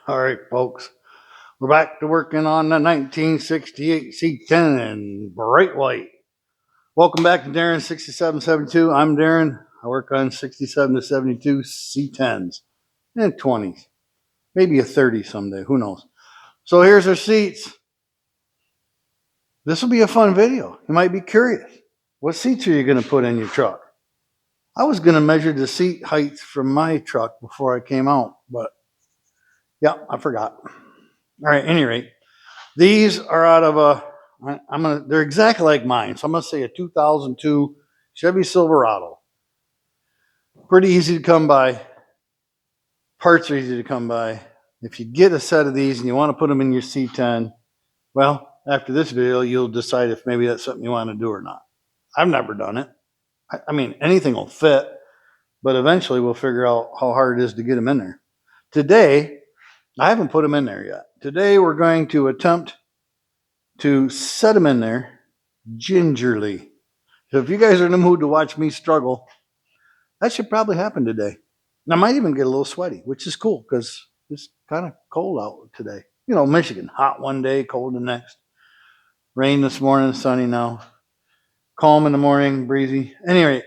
All right, folks. We're back to working on the 1968 C10 in bright white. Welcome back to Darren 6772. I'm Darren. I work on 67 to 72 C10s and 20s. Maybe a 30 someday. Who knows? So here's our seats. This will be a fun video. You might be curious. What seats are you going to put in your truck? I was going to measure the seat height from my truck before I came out, but yeah, I forgot. All right, at any rate, these are out of they're exactly like mine. So I'm going to say a 2002 Chevy Silverado. Pretty easy to come by. Parts are easy to come by. If you get a set of these and you want to put them in your C10, well, after this video, you'll decide if maybe that's something you want to do or not. I've never done it. I mean, anything will fit, but eventually we'll figure out how hard it is to get them in there. Today, I haven't put them in there yet. Today, we're going to attempt to set them in there gingerly. So if you guys are in the mood to watch me struggle, that should probably happen today. And I might even get a little sweaty, which is cool because it's kind of cold out today. You know, Michigan, hot one day, cold the next. Rain this morning, sunny now. Calm in the morning, breezy. Anyway,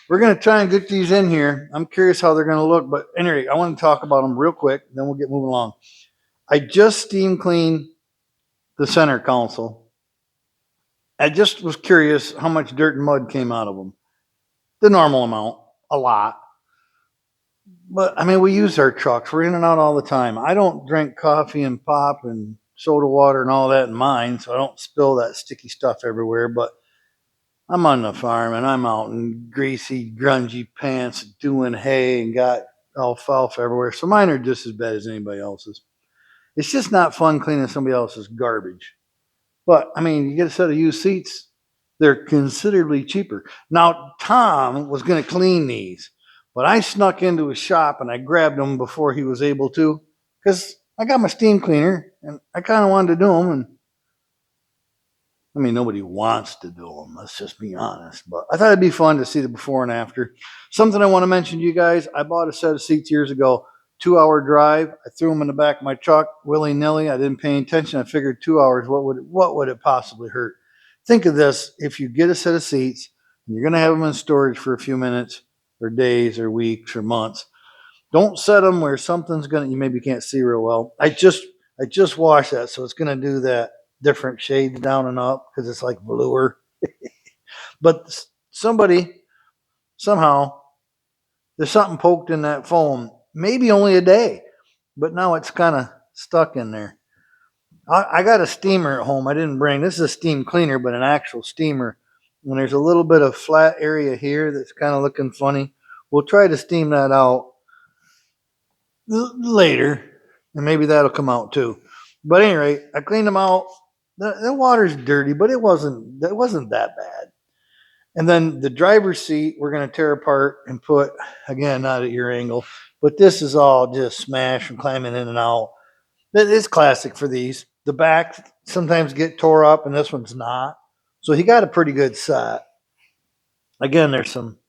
we're going to try and get these in here. I'm curious how they're going to look, but anyway, I want to talk about them real quick, then we'll get moving along. I just steam cleaned the center console. I just was curious how much dirt and mud came out of them. The normal amount, a lot. But I mean, we use our trucks. We're in and out all the time. I don't drink coffee and pop and soda water and all that in mine, so I don't spill that sticky stuff everywhere. But I'm on the farm and I'm out in greasy, grungy pants doing hay and got alfalfa everywhere. So mine are just as bad as anybody else's. It's just not fun cleaning somebody else's garbage. But I mean, you get a set of used seats, they're considerably cheaper. Now, Tom was going to clean these, but I snuck into his shop and I grabbed them before he was able to because I got my steam cleaner and I kind of wanted to do them. And I mean, nobody wants to do them. Let's just be honest. But I thought it'd be fun to see the before and after. Something I want to mention to you guys. I bought a set of seats years ago, 2-hour drive. I threw them in the back of my truck, willy-nilly. I didn't pay attention. I figured 2 hours, what would it possibly hurt? Think of this. If you get a set of seats, and you're going to have them in storage for a few minutes or days or weeks or months, don't set them where something's going to, you maybe can't see real well. I just washed that, so it's going to do that different shades down and up because it's like velour. But somehow, there's something poked in that foam, maybe only a day, but now it's kind of stuck in there. I got a steamer at home I didn't bring. This is a steam cleaner, but an actual steamer. And there's a little bit of flat area here that's kind of looking funny. We'll try to steam that out later, and maybe that'll come out too. But anyway, I cleaned them out. The water's dirty, but it wasn't that bad. And then the driver's seat, we're going to tear apart and put, again, not at your angle, but this is all just smashed and climbing in and out. It's classic for these. The back sometimes get tore up, and this one's not. So he got a pretty good set. Again, there's some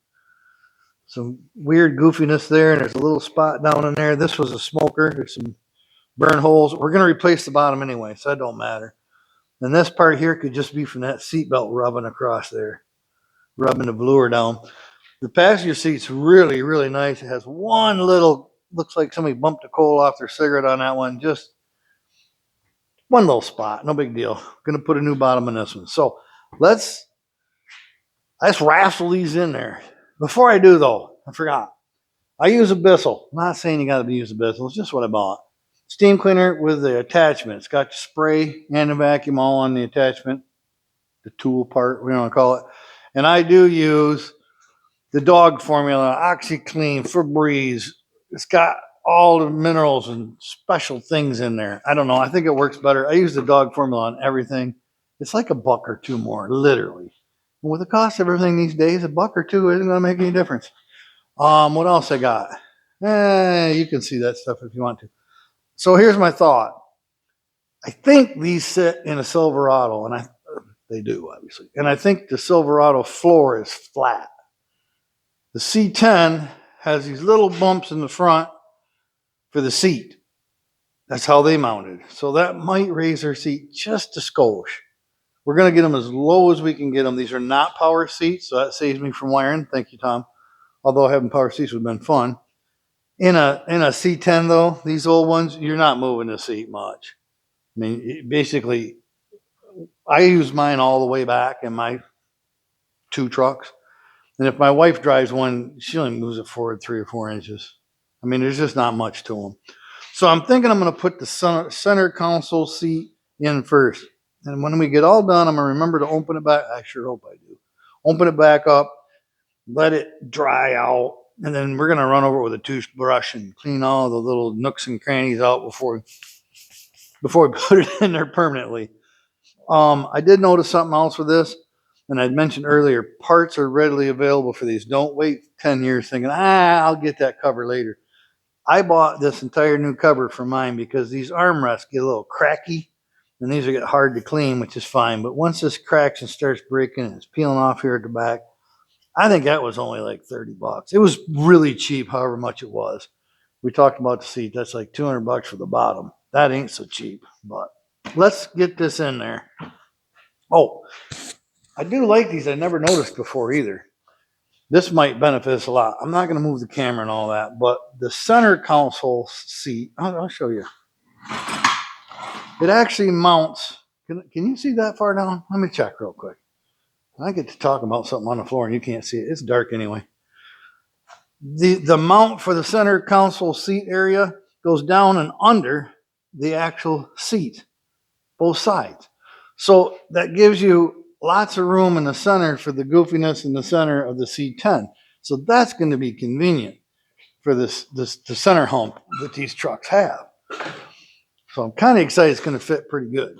weird goofiness there, and there's a little spot down in there. This was a smoker. There's some burn holes. We're going to replace the bottom anyway, so that don't matter. And this part here could just be from that seatbelt rubbing across there, rubbing the velour down. The passenger seat's really, really nice. It has one little, looks like somebody bumped a coal off their cigarette on that one. Just one little spot, no big deal. Going to put a new bottom in this one. So let's wrestle these in there. Before I do though, I forgot. I use a Bissell. I'm not saying you got to use a Bissell. It's just what I bought. Steam cleaner with the attachment. It's got the spray and the vacuum all on the attachment. The tool part, we want to call it. And I do use the dog formula, OxyClean, Febreze. It's got all the minerals and special things in there. I don't know. I think it works better. I use the dog formula on everything. It's like $1 or $2 more, literally. And with the cost of everything these days, $1 or $2 isn't going to make any difference. What else I got? You can see that stuff if you want to. So here's my thought. I think these sit in a Silverado, and they do, obviously. And I think the Silverado floor is flat. The C10 has these little bumps in the front for the seat. That's how they mounted. So that might raise their seat just a skosh. We're going to get them as low as we can get them. These are not power seats, so that saves me from wiring. Thank you, Tom. Although having power seats would have been fun. In a C10 though, these old ones, you're not moving the seat much. I mean, basically, I use mine all the way back in my two trucks. And if my wife drives one, she only moves it forward 3 or 4 inches. I mean, there's just not much to them. So I'm thinking I'm going to put the center console seat in first. And when we get all done, I'm going to remember to open it back. I sure hope I do. Open it back up, let it dry out, and then we're going to run over it with a toothbrush and clean all the little nooks and crannies out before we put it in there permanently. I did notice something else with this, and I'd mentioned earlier, parts are readily available for these. Don't wait 10 years thinking, I'll get that cover later. I bought this entire new cover for mine because these armrests get a little cracky, and these are get hard to clean, which is fine. But once this cracks and starts breaking and it's peeling off here at the back, I think that was only like $30. It was really cheap, however much it was. We talked about the seat. That's like $200 for the bottom. That ain't so cheap, but let's get this in there. Oh, I do like these. I never noticed before either. This might benefit us a lot. I'm not going to move the camera and all that, but the center console seat, I'll show you. It actually mounts. Can you see that far down? Let me check real quick. I get to talk about something on the floor and you can't see it. It's dark anyway. The mount for the center console seat area goes down and under the actual seat, both sides. So that gives you lots of room in the center for the goofiness in the center of the C10. So that's going to be convenient for the center hump that these trucks have. So I'm kind of excited it's going to fit pretty good.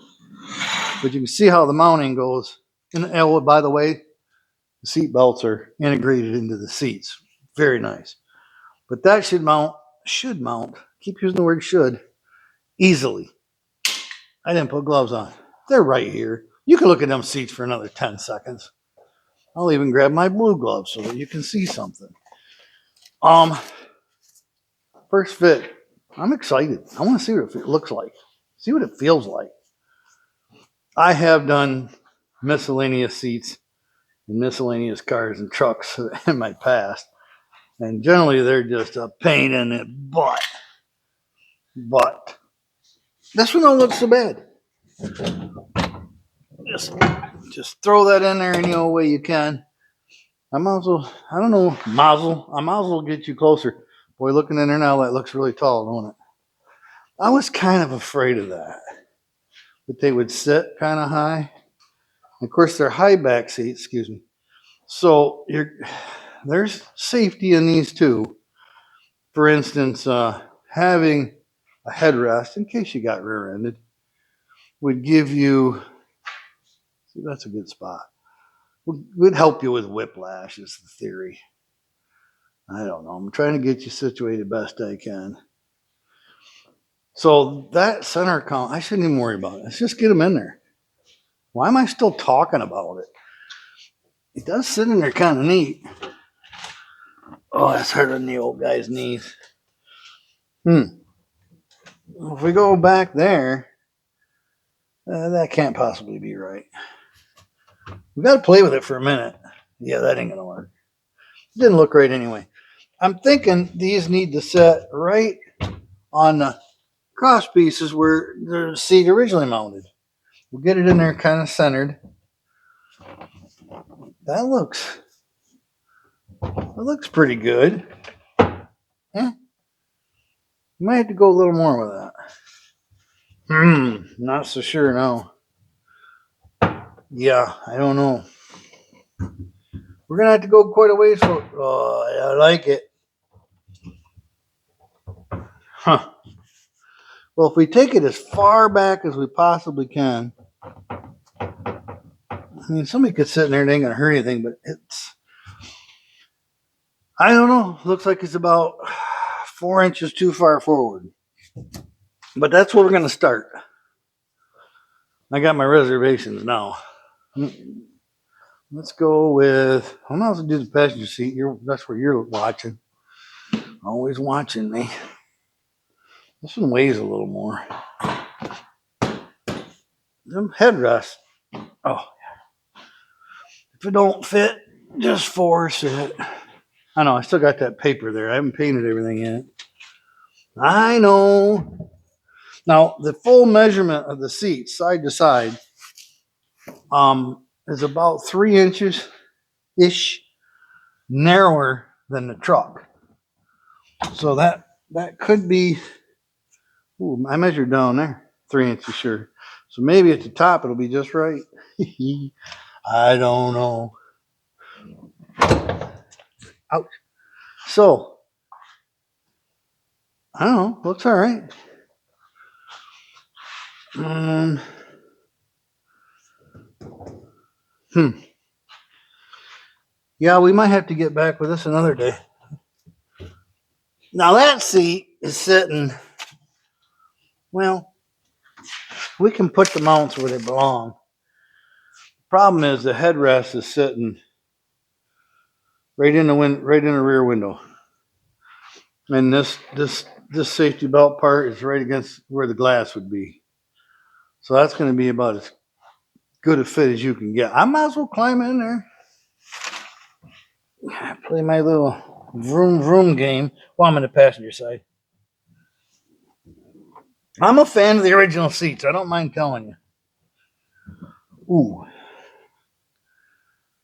But you can see how the mounting goes. And by the way, the seat belts are integrated into the seats. Very nice. But that should mount, keep using the word should, easily. I didn't put gloves on. They're right here. You can look at them seats for another 10 seconds. I'll even grab my blue gloves so that you can see something. First fit. I'm excited. I want to see what it looks like. See what it feels like. I have done miscellaneous seats in miscellaneous cars and trucks in my past. And generally they're just a pain in the butt. But this one don't look so bad. Just throw that in there any old way you can. I might as well, I don't know, I might as well get you closer. Boy, looking in there now, that looks really tall, don't it? I was kind of afraid of that they would sit kind of high. Of course, they're high back seats, excuse me. So there's safety in these too. For instance, having a headrest, in case you got rear-ended, would give you, see, that's a good spot, would help you with whiplash is the theory. I don't know. I'm trying to get you situated best I can. So that center count, I shouldn't even worry about it. Let's just get them in there. Why am I still talking about it? It does sit in there kind of neat. Oh, that's hurting the old guy's knees. If we go back there, that can't possibly be right. We got to play with it for a minute. Yeah, that ain't going to work. It didn't look right anyway. I'm thinking these need to set right on the cross pieces where the seat originally mounted. We'll get it in there kind of centered. That looks pretty good. Yeah. You might have to go a little more with that. Not so sure now. Yeah, I don't know. We're going to have to go quite a ways for, oh, I like it. Huh. Well, if we take it as far back as we possibly can, I mean, somebody could sit in there and it ain't going to hurt anything, but I don't know. Looks like it's about 4 inches too far forward. But that's where we're going to start. I got my reservations now. Let's go with, I'm not going to do the passenger seat. That's where you're watching. Always watching me. This one weighs a little more. Them headrests. Oh, if it don't fit, just force it. I know, I still got that paper there. I haven't painted everything yet. I know. Now, the full measurement of the seat, side to side, is about 3 inches-ish narrower than the truck. So that could be, ooh, I measured down there, 3 inches sure. So maybe at the top it'll be just right. I don't know. Ouch. So, I don't know, looks all right. Yeah, we might have to get back with this another day. Now that seat is sitting, well, we can put the mounts where they belong. Problem is the headrest is sitting right in the rear window, and this safety belt part is right against where the glass would be. So that's going to be about as good a fit as you can get. I might as well climb in there, play my little vroom vroom game while I'm in the passenger side. I'm a fan of the original seats. I don't mind telling you. Ooh,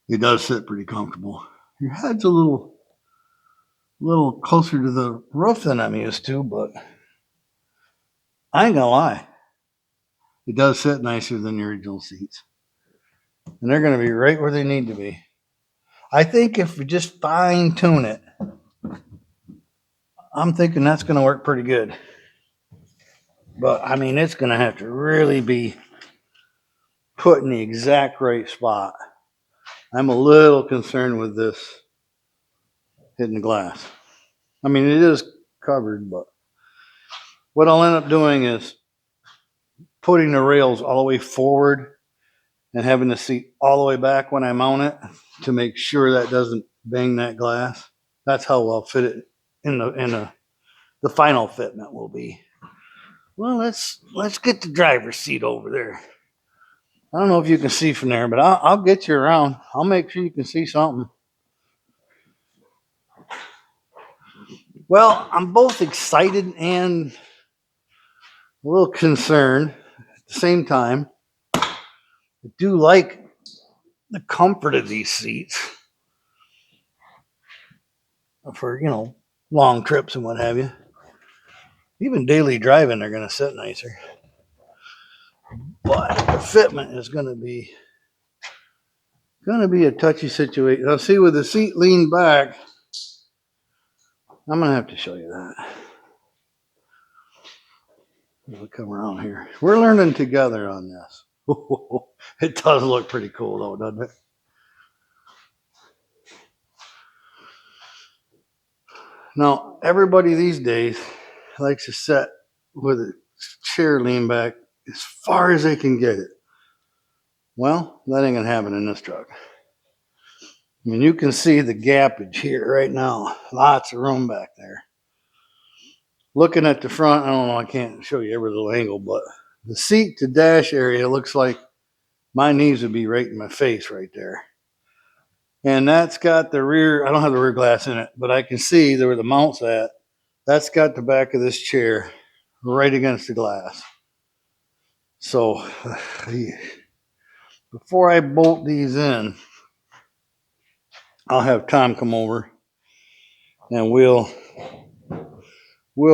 it does sit pretty comfortable. Your head's a little closer to the roof than I'm used to, but I ain't gonna lie. It does sit nicer than the original seats. And they're gonna be right where they need to be. I think if we just fine tune it, I'm thinking that's gonna work pretty good. But I mean, it's gonna have to really be put in the exact right spot. I'm a little concerned with this hitting the glass. I mean, it is covered, but what I'll end up doing is putting the rails all the way forward and having the seat all the way back when I mount it to make sure that doesn't bang that glass. That's how I'll fit it in the final fitment will be. Well, let's get the driver's seat over there. I don't know if you can see from there, but I'll get you around. I'll make sure you can see something. Well, I'm both excited and a little concerned at the same time. I do like the comfort of these seats for, long trips and what have you. Even daily driving, they're going to sit nicer. But the fitment is going to be a touchy situation. Now, see, with the seat leaned back, I'm going to have to show you that. We'll come around here. We're learning together on this. It does look pretty cool, though, doesn't it? Now, everybody these days likes to sit with a chair lean back as far as they can get it. Well, that ain't going to happen in this truck. I mean, you can see the gappage here right now. Lots of room back there. Looking at the front, I don't know, I can't show you every little angle, but the seat to dash area looks like my knees would be right in my face right there. And that's got the rear, I don't have the rear glass in it, but I can see where the mount's at. That's got the back of this chair right against the glass. So before I bolt these in, I'll have Tom come over and we'll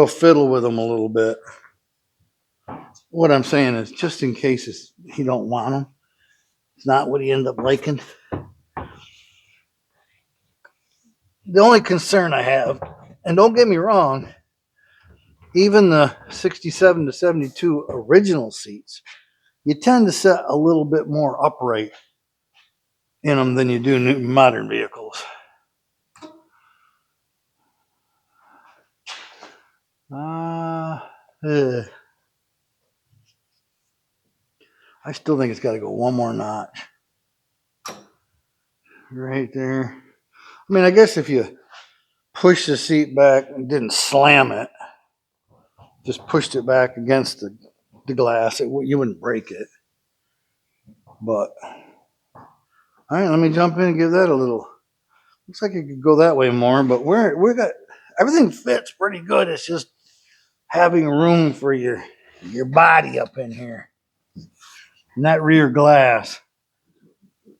fiddle with them a little bit. What I'm saying is, just in case he don't want them, it's not what he ended up liking. The only concern I have, and don't get me wrong, even the 67 to 72 original seats, you tend to sit a little bit more upright in them than you do new modern vehicles. I still think it's got to go one more notch. Right there. I mean, I guess if you push the seat back and didn't slam it, just pushed it back against the glass. You wouldn't break it. But, all right, let me jump in and give that a little. Looks like it could go that way more, but we're got everything fits pretty good. It's just having room for your body up in here. And that rear glass.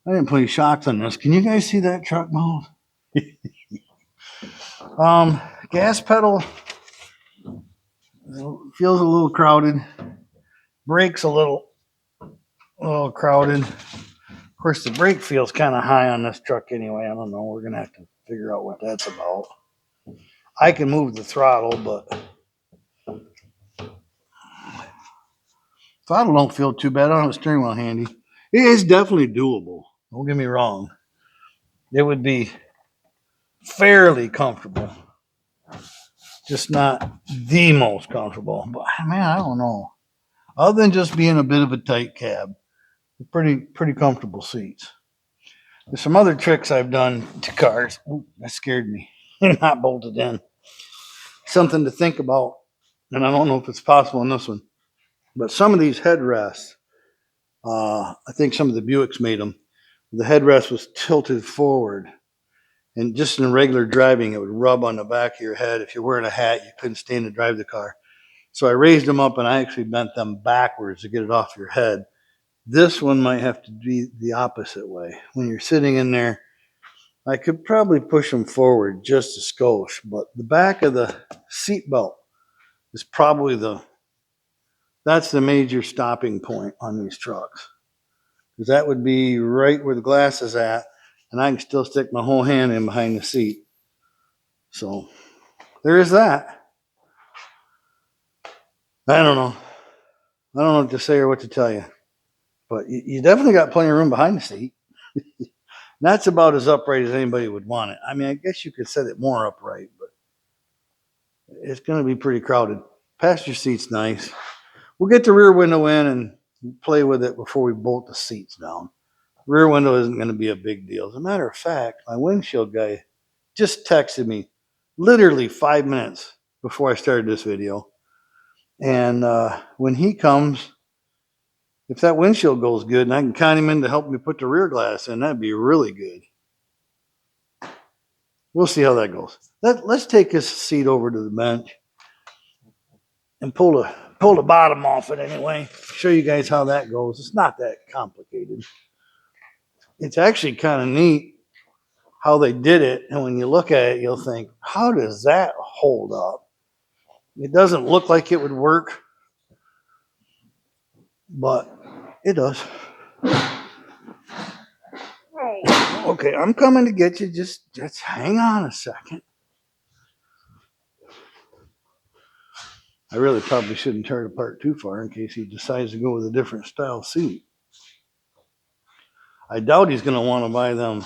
I didn't put any shocks on this. Can you guys see that truck mount? Gas pedal feels a little crowded. Brakes a little crowded. Of course, the brake feels kind of high on this truck anyway. I don't know. We're gonna have to figure out what that's about. I can move the throttle, but throttle don't feel too bad. I don't have a steering wheel handy. It is definitely doable. Don't get me wrong. It would be fairly comfortable. Just not the most comfortable. But man, I don't know. Other than just being a bit of a tight cab, pretty comfortable seats. There's some other tricks I've done to cars. Ooh, that scared me. They're not bolted in. Something to think about, and I don't know if it's possible in this one, but some of these headrests, I think some of the Buicks made them. The headrest was tilted forward, and just in regular driving, it would rub on the back of your head. If you're wearing a hat, you couldn't stand to drive the car. So I raised them up, and I actually bent them backwards to get it off your head. This one might have to be the opposite way. When you're sitting in there, I could probably push them forward just a skosh, but the back of the seat belt is probably that's the major stopping point on these trucks. Because that would be right where the glass is at, and I can still stick my whole hand in behind the seat. So there is that. I don't know. I don't know what to say or what to tell you. But you definitely got plenty of room behind the seat. That's about as upright as anybody would want it. I mean, I guess you could set it more upright, but it's going to be pretty crowded. Passenger seat's nice. We'll get the rear window in and play with it before we bolt the seats down. Rear window isn't going to be a big deal. As a matter of fact, my windshield guy just texted me literally 5 minutes before I started this video. And when he comes, if that windshield goes good and I can count him in to help me put the rear glass in, that'd be really good. We'll see how that goes. Let's take this seat over to the bench and pull the bottom off it anyway. Show you guys how that goes. It's not that complicated. It's actually kind of neat how they did it. And when you look at it, you'll think, how does that hold up? It doesn't look like it would work, but it does. Okay, I'm coming to get you. Just hang on a second. I really probably shouldn't tear it apart too far in case he decides to go with a different style seat. I doubt he's going to want to buy them.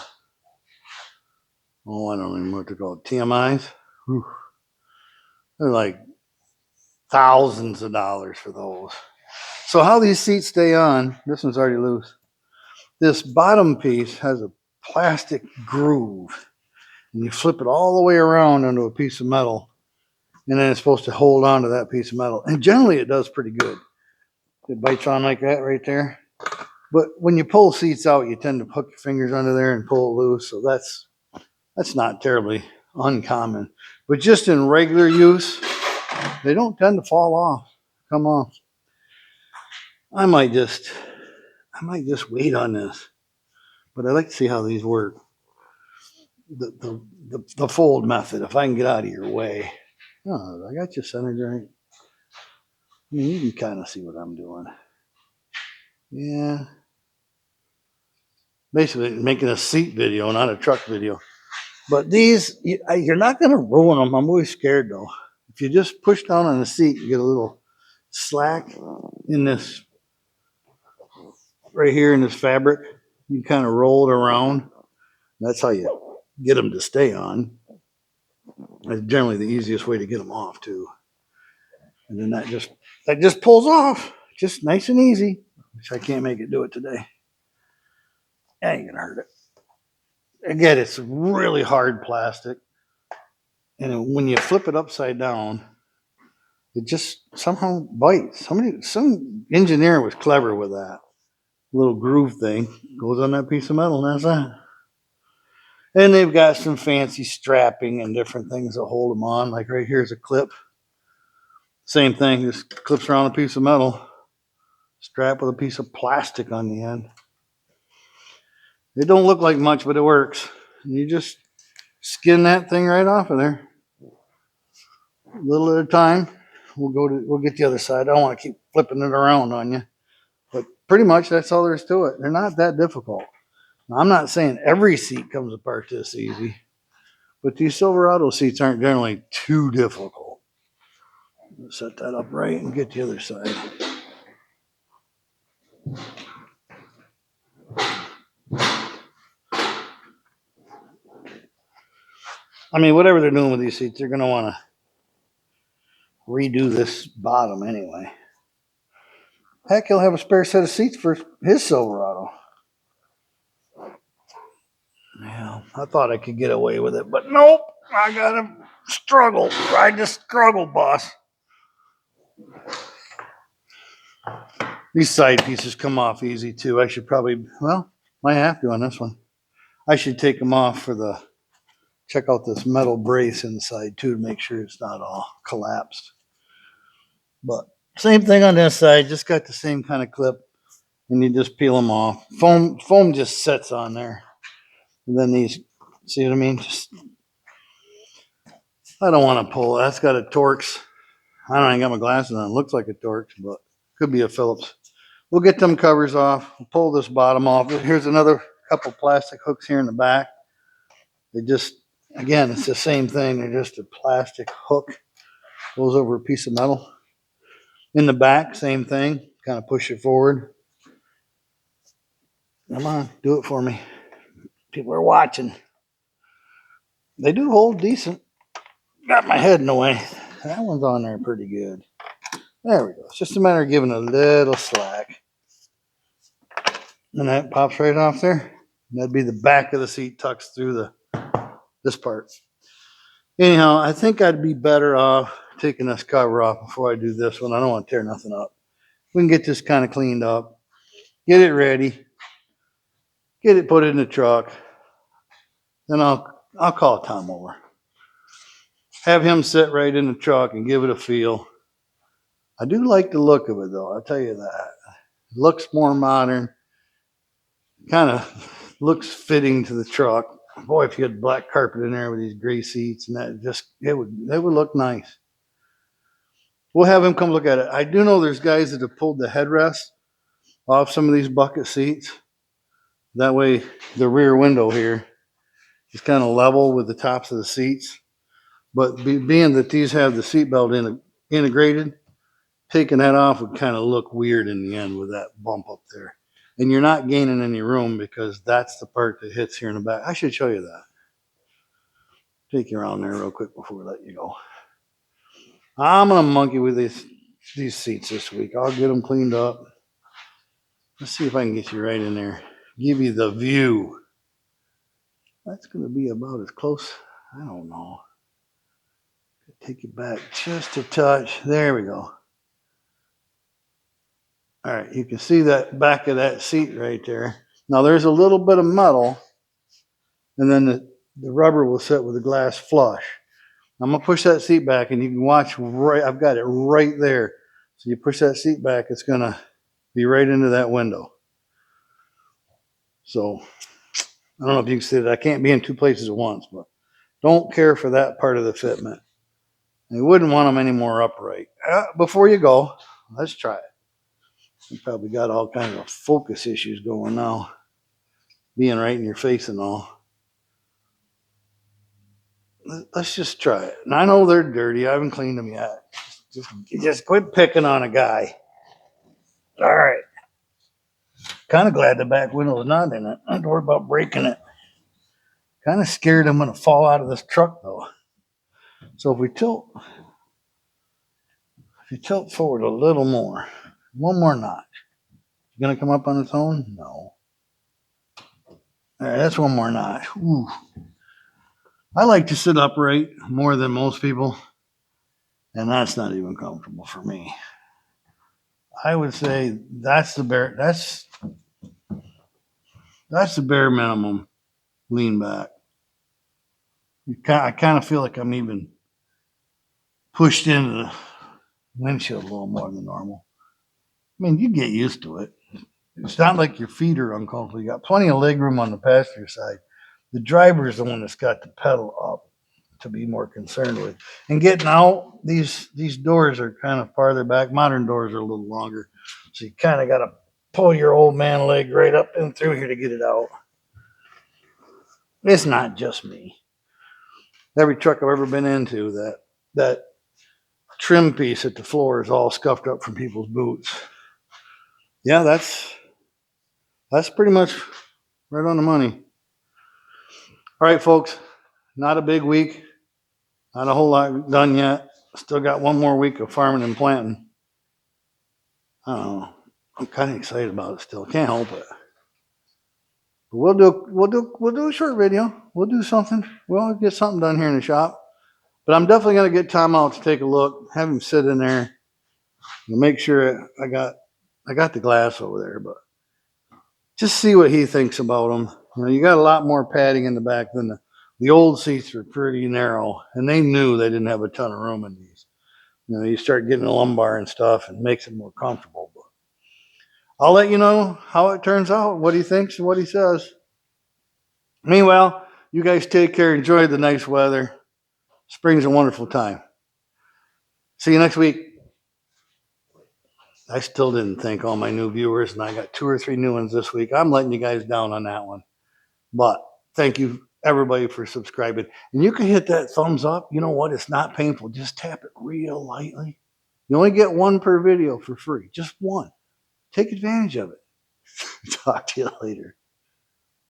Oh, I don't even know what they're called. TMIs. Whew. They're like thousands of dollars for those. So how these seats stay on, this one's already loose. This bottom piece has a plastic groove, and you flip it all the way around onto a piece of metal, and then it's supposed to hold on to that piece of metal. And generally it does pretty good. It bites on like that right there. But when you pull seats out, you tend to hook your fingers under there and pull it loose. So that's not terribly uncommon. But just in regular use, they don't tend to fall off, come off. I might just wait on this, but I like to see how these work. The fold method, if I can get out of your way. Oh, I got you centered right. I mean, you can kind of see what I'm doing. Yeah. Basically making a seat video, not a truck video. But these, you're not going to ruin them. I'm always scared though. If you just push down on the seat, you get a little slack in this, right here in this fabric. You kind of roll it around. That's how you get them to stay on. That's generally the easiest way to get them off too. And then that just pulls off, just nice and easy. Which I can't make it do it today. That ain't gonna hurt it. Again, it's really hard plastic, and when you flip it upside down, It just somehow bites. Some engineer was clever with that little groove thing. Goes on that piece of metal, and that's that. And they've got some fancy strapping and different things that hold them on. Like right here's a clip. Same thing, just clips around a piece of metal, strapped with a piece of plastic on the end. It don't look like much, but it works. You just skin that thing right off of there, a little at a time. We'll get the other side. I don't want to keep flipping it around on you, but pretty much that's all there is to it. They're not that difficult. Now, I'm not saying every seat comes apart this easy, but these Silverado seats aren't generally too difficult. Set that up right and get the other side. I mean, whatever they're doing with these seats, they're going to want to redo this bottom anyway. Heck, he'll have a spare set of seats for his Silverado. Yeah, I thought I could get away with it, but nope. I gotta struggle. Ride the struggle, boss. These side pieces come off easy too. I should probably, might have to on this one. I should take them off check out this metal brace inside too to make sure it's not all collapsed. But same thing on this side, just got the same kind of clip, and you just peel them off. Foam just sets on there. And then these, see what I mean? I don't want to pull. That's got a Torx. I ain't got my glasses on. It looks like a Torx, but could be a Phillips. We'll get them covers off. We'll pull this bottom off. Here's another couple plastic hooks here in the back. They just, again, it's the same thing. They're just a plastic hook. Goes over a piece of metal. In the back, same thing. Kind of push it forward. Come on, do it for me. People are watching. They do hold decent. Got my head in the way. That one's on there pretty good. There we go. It's just a matter of giving a little slack. And that pops right off there. That'd be the back of the seat tucks through this part. Anyhow, I think I'd be better off taking this cover off before I do this one. I don't want to tear nothing up. We can get this kind of cleaned up, get it ready, get it put in the truck. Then I'll call Tom over. Have him sit right in the truck and give it a feel. I do like the look of it though, I'll tell you that. It looks more modern. Kind of looks fitting to the truck. Boy, if you had black carpet in there with these gray seats and that, it would look nice. We'll have him come look at it. I do know there's guys that have pulled the headrest off some of these bucket seats. That way the rear window here is kind of level with the tops of the seats. But being that these have the seatbelt integrated, taking that off would kind of look weird in the end with that bump up there. And you're not gaining any room because that's the part that hits here in the back. I should show you that. Take you around there real quick before we let you go. I'm going to monkey with these seats this week. I'll get them cleaned up. Let's see if I can get you right in there. Give you the view. That's going to be about as close. I don't know. Take it back just a touch. There we go. All right, you can see that back of that seat right there. Now there's a little bit of metal, and then the rubber will sit with the glass flush. I'm gonna push that seat back, and you can watch right. I've got it right there. So you push that seat back, it's gonna be right into that window. So I don't know if you can see it. I can't be in two places at once, but don't care for that part of the fitment. You wouldn't want them any more upright. Before you go, let's try it. You probably got all kinds of focus issues going now, being right in your face and all. Let's just try it. And I know they're dirty. I haven't cleaned them yet. Just quit picking on a guy. All right. Kind of glad the back window's not in it. I don't worry about breaking it. Kind of scared I'm going to fall out of this truck though. So if you tilt forward a little more, one more notch, you going to come up on its own? No. All right, that's one more notch. Ooh. I like to sit upright more than most people. And that's not even comfortable for me. I would say that's the bare minimum lean back. I kind of feel like I'm even pushed into the windshield a little more than normal. I mean, you get used to it. It's not like your feet are uncomfortable. You got plenty of leg room on the passenger side. The driver is the one that's got the pedal up to be more concerned with. And getting out, these doors are kind of farther back. Modern doors are a little longer. So you kind of got to pull your old man leg right up and through here to get it out. It's not just me. Every truck I've ever been into, that trim piece at the floor is all scuffed up from people's boots. Yeah, that's pretty much right on the money. All right, folks, not a big week. Not a whole lot done yet. Still got one more week of farming and planting. I don't know. I'm kind of excited about it still. Can't help it. But we'll do a short video. We'll do something. We'll get something done here in the shop. But I'm definitely gonna get Tom out to take a look, have him sit in there, and make sure I got the glass over there, but just see what he thinks about them. You got a lot more padding in the back than the old seats are pretty narrow, and they knew they didn't have a ton of room in these. You start getting a lumbar and stuff, and makes it more comfortable. But I'll let you know how it turns out, what he thinks and what he says. Meanwhile, you guys take care. Enjoy the nice weather. Spring's a wonderful time. See you next week. I still didn't thank all my new viewers, and I got 2 or 3 new ones this week. I'm letting you guys down on that one. But thank you, everybody, for subscribing. And you can hit that thumbs up. You know what? It's not painful. Just tap it real lightly. You only get one per video for free. Just one. Take advantage of it. Talk to you later.